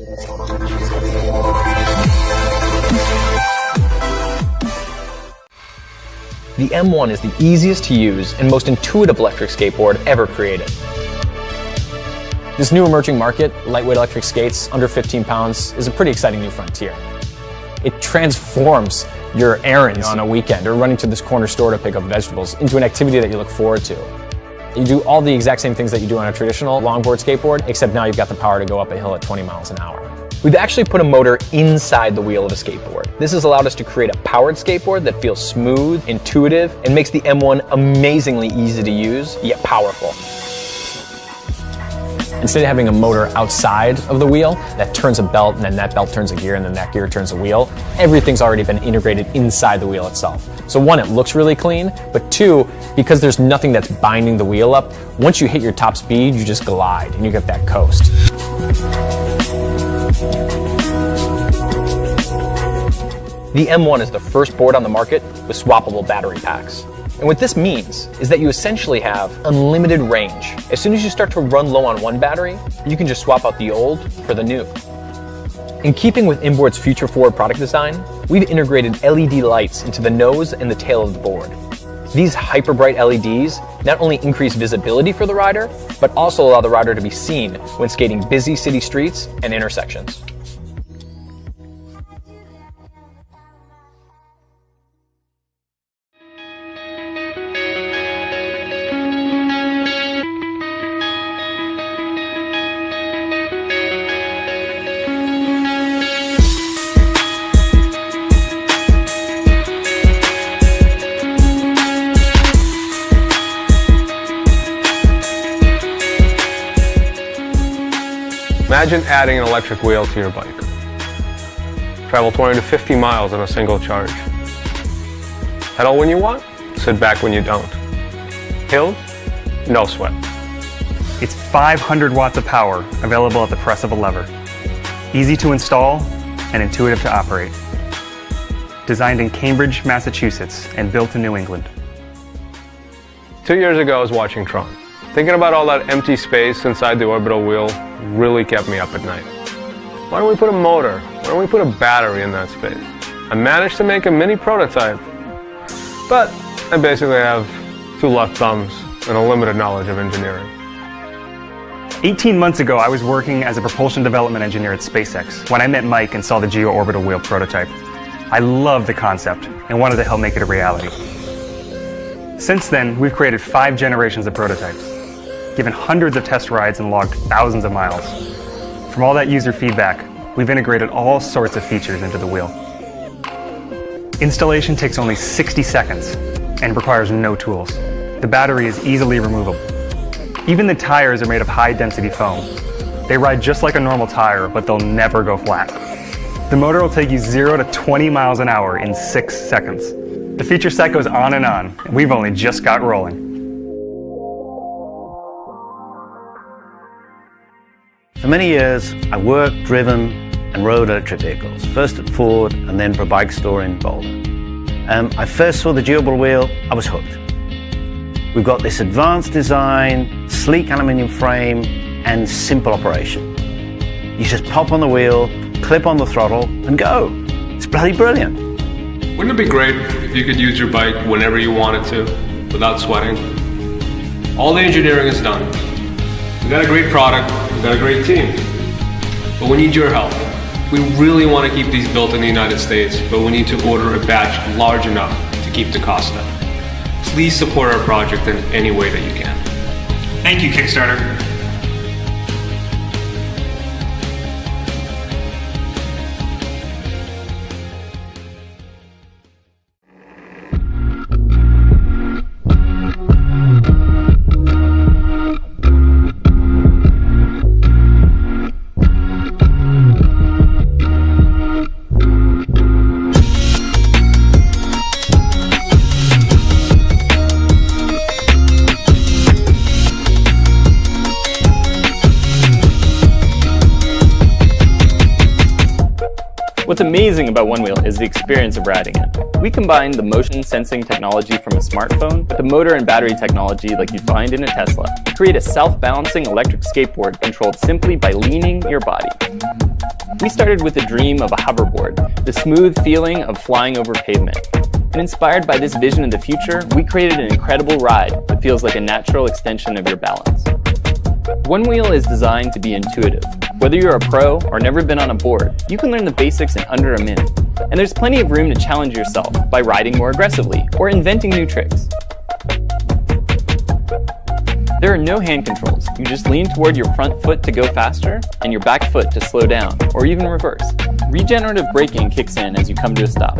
The M1 is the easiest to use and most intuitive electric skateboard ever created. This new emerging market, lightweight electric skates under 15 pounds, is a pretty exciting new frontier. It transforms your errands on a weekend or running to this corner store to pick up vegetables into an activity that you look forward to. You do all the exact same things that you do on a traditional longboard skateboard, except now you've got the power to go up a hill at 20 miles an hour. We've actually put a motor inside the wheel of a skateboard. This has allowed us to create a powered skateboard that feels smooth, intuitive, and makes the M1 amazingly easy to use, yet powerful. Instead of having a motor outside of the wheel that turns a belt, and then that belt turns a gear, and then that gear turns a wheel, everything's already been integrated inside the wheel itself. So one, it looks really clean, but two, because there's nothing that's binding the wheel up, once you hit your top speed, you just glide and you get that coast. The M1 is the first board on the market with swappable battery packs. And what this means is that you essentially have unlimited range. As soon as you start to run low on one battery, you can just swap out the old for the new. In keeping with inboard's future-forward product design, we've integrated LED lights into the nose and the tail of the board. These hyper-bright LEDs not only increase visibility for the rider, but also allow the rider to be seen when skating busy city streets and intersections. Imagine adding an electric wheel to your bike. Travel 20 to 50 miles on a single charge. Pedal when you want, sit back when you don't. Hill, no sweat. It's 500 watts of power available at the press of a lever. Easy to install and intuitive to operate. Designed in Cambridge, Massachusetts and built in New England. 2 years ago I was watching Tron. Thinking about all that empty space inside the orbital wheel really kept me up at night. Why don't we put a motor? Why don't we put a battery in that space? I managed to make a mini prototype, but I basically have 2 left thumbs and a limited knowledge of engineering. 18 months ago, I was working as a propulsion development engineer at SpaceX when I met Mike and saw the geo-orbital wheel prototype. I loved the concept and wanted to help make it a reality. Since then, we've created 5 generations of prototypes, given hundreds of test rides and logged thousands of miles. From all that user feedback, we've integrated all sorts of features into the wheel. Installation takes only 60 seconds and requires no tools. The battery is easily removable. Even the tires are made of high-density foam. They ride just like a normal tire, but they'll never go flat. The motor will take you 0 to 20 miles an hour in 6 seconds. The feature set goes on, and we've only just got rolling. For many years, I worked, driven, and rode electric vehicles, first at Ford and then for a bike store in Boulder. I first saw the geo-orbital wheel, I was hooked. We've got this advanced design, sleek aluminium frame, and simple operation. You just pop on the wheel, clip on the throttle, and go. It's bloody brilliant. Wouldn't it be great if you could use your bike whenever you wanted to, without sweating? All the engineering is done. We got a great product, we got a great team, but we need your help. We really want to keep these built in the United States, but we need to order a batch large enough to keep the cost down. Please support our project in any way that you can. Thank you, Kickstarter. What's amazing about Onewheel is the experience of riding it. We combine the motion sensing technology from a smartphone with the motor and battery technology like you'd find in a Tesla to create a self-balancing electric skateboard controlled simply by leaning your body. We started with a dream of a hoverboard, the smooth feeling of flying over pavement. And inspired by this vision of the future, we created an incredible ride that feels like a natural extension of your balance. One Wheel is designed to be intuitive. Whether you're a pro or never been on a board, you can learn the basics in under a minute. And there's plenty of room to challenge yourself by riding more aggressively or inventing new tricks. There are no hand controls. You just lean toward your front foot to go faster and your back foot to slow down, or even reverse. Regenerative braking kicks in as you come to a stop.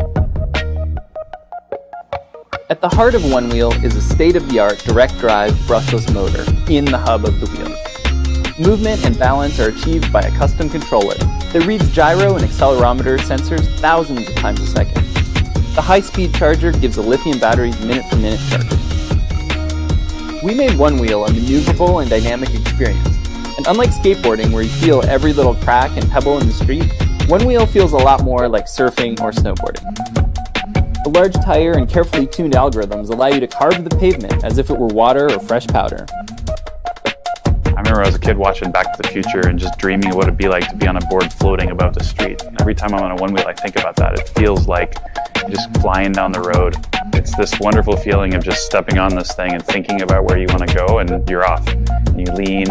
At the heart of One Wheel is a state-of-the-art direct drive brushless motor in the hub of the wheel. Movement and balance are achieved by a custom controller that reads gyro and accelerometer sensors thousands of times a second. The high-speed charger gives a lithium battery minute-for-minute charging. We made One Wheel a maneuverable and dynamic experience, and unlike skateboarding where you feel every little crack and pebble in the street, One Wheel feels a lot more like surfing or snowboarding. The large tire and carefully tuned algorithms allow you to carve the pavement as if it were water or fresh powder. I remember as a kid watching Back to the Future and just dreaming of what it'd be like to be on a board floating above the street. Every time I'm on a One Wheel, I think about that. It feels like just flying down the road. It's this wonderful feeling of just stepping on this thing and thinking about where you want to go, and you're off. And you lean,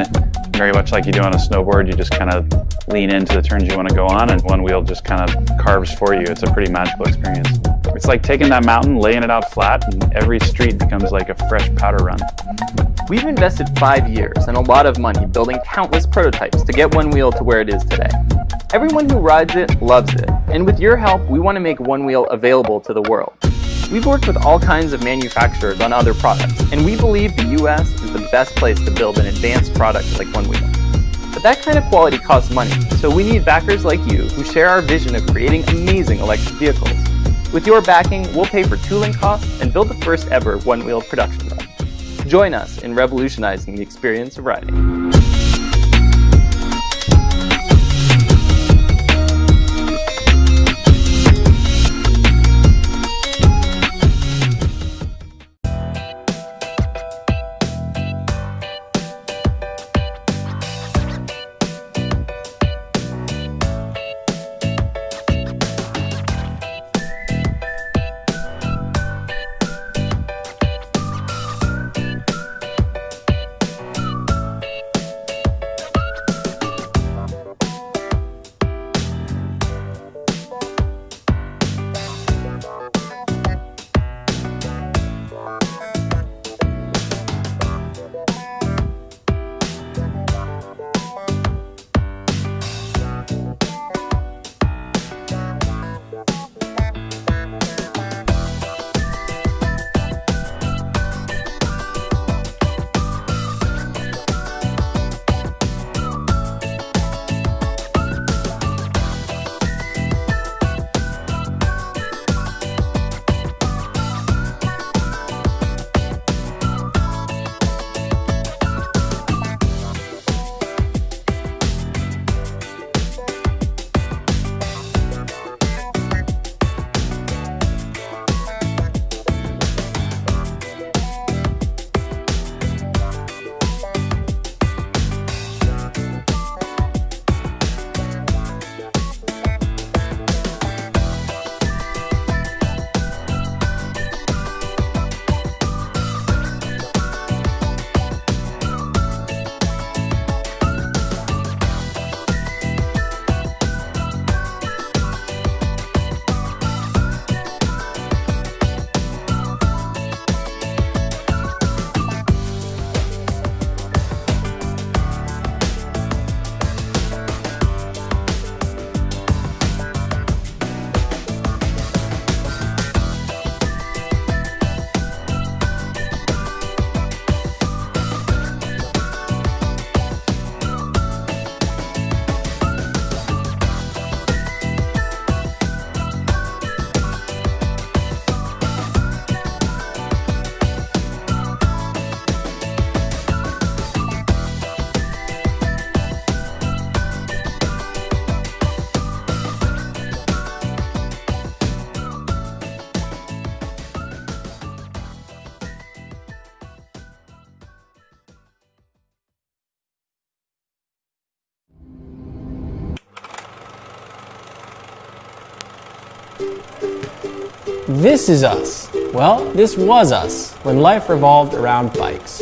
very much like you do on a snowboard. You just kind of lean into the turns you want to go on, and One Wheel just kind of carves for you. It's a pretty magical experience. It's like taking that mountain, laying it out flat, and every street becomes like a fresh powder run. We've invested 5 years and a lot of money building countless prototypes to get One Wheel to where it is today. Everyone who rides it loves it, and with your help, we want to make One Wheel available to the world. We've worked with all kinds of manufacturers on other products, and we believe the US is the best place to build an advanced product like One Wheel. But that kind of quality costs money, so we need backers like you who share our vision of creating amazing electric vehicles. With your backing, we'll pay for tooling costs and build the first ever One Wheel production run. Join us in revolutionizing the experience of riding. This is us. Well, this was us when life revolved around bikes.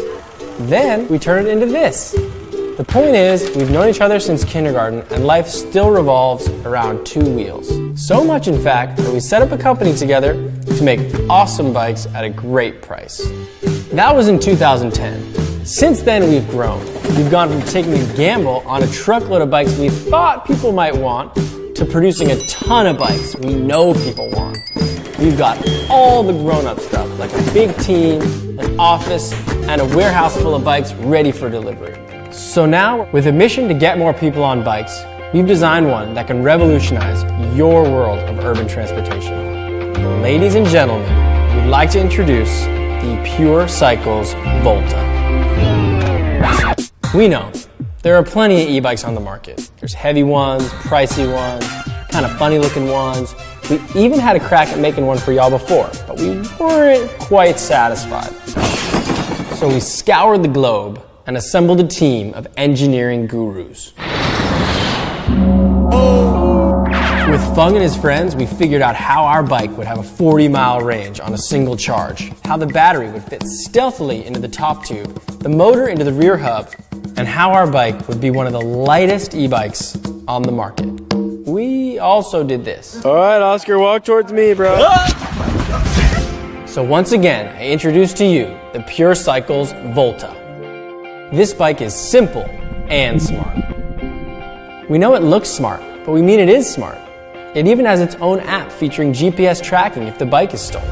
Then we turned it into this. The point is, we've known each other since kindergarten and life still revolves around two wheels. So much, in fact, that we set up a company together to make awesome bikes at a great price. That was in 2010. Since then, we've grown. We've gone from taking a gamble on a truckload of bikes we thought people might want to producing a ton of bikes we know people want. We've got all the grown-up stuff, like a big team, an office, and a warehouse full of bikes ready for delivery. So now, with a mission to get more people on bikes, we've designed one that can revolutionize your world of urban transportation. Ladies and gentlemen, we'd like to introduce the Pure Cycles Volta. We know there are plenty of e-bikes on the market. There's heavy ones, pricey ones, kind of funny looking ones. We even had a crack at making one for y'all before, but we weren't quite satisfied. So we scoured the globe and assembled a team of engineering gurus. With Fung and his friends, we figured out how our bike would have a 40-mile range on a single charge, how the battery would fit stealthily into the top tube, the motor into the rear hub, and how our bike would be one of the lightest e-bikes on the market. We also did this. All right, Oscar, walk towards me, bro. So once again, I introduce to you the Pure Cycles Volta. This bike is simple and smart. We know it looks smart, but we mean it is smart. It even has its own app featuring GPS tracking if the bike is stolen,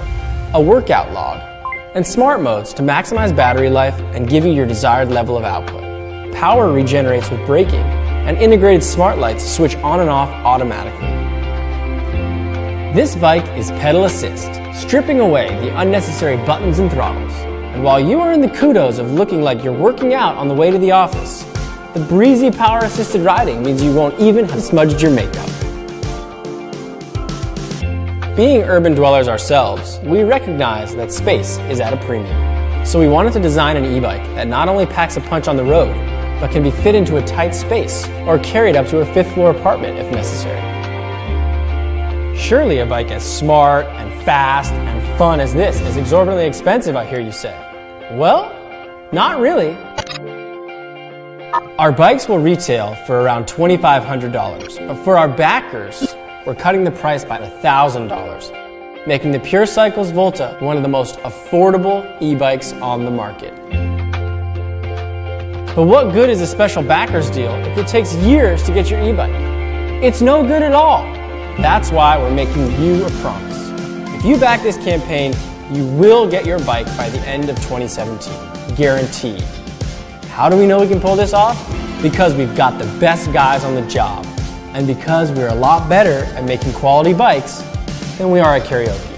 a workout log, and smart modes to maximize battery life and give you your desired level of output. Power regenerates with braking, and integrated smart lights switch on and off automatically. This bike is pedal assist, stripping away the unnecessary buttons and throttles. And while you are in the kudos of looking like you're working out on the way to the office, the breezy power-assisted riding means you won't even have smudged your makeup. Being urban dwellers ourselves, we recognize that space is at a premium. So we wanted to design an e-bike that not only packs a punch on the road, but can be fit into a tight space or carried up to a fifth-floor apartment if necessary. Surely a bike as smart and fast and fun as this is exorbitantly expensive, I hear you say. Well, not really. Our bikes will retail for around $2,500, but for our backers, we're cutting the price by $1,000, making the Pure Cycles Volta one of the most affordable e-bikes on the market. But what good is a special backers deal if it takes years to get your e-bike? It's no good at all. That's why we're making you a promise. If you back this campaign, you will get your bike by the end of 2017, guaranteed. How do we know we can pull this off? Because we've got the best guys on the job, and because we're a lot better at making quality bikes than we are at karaoke.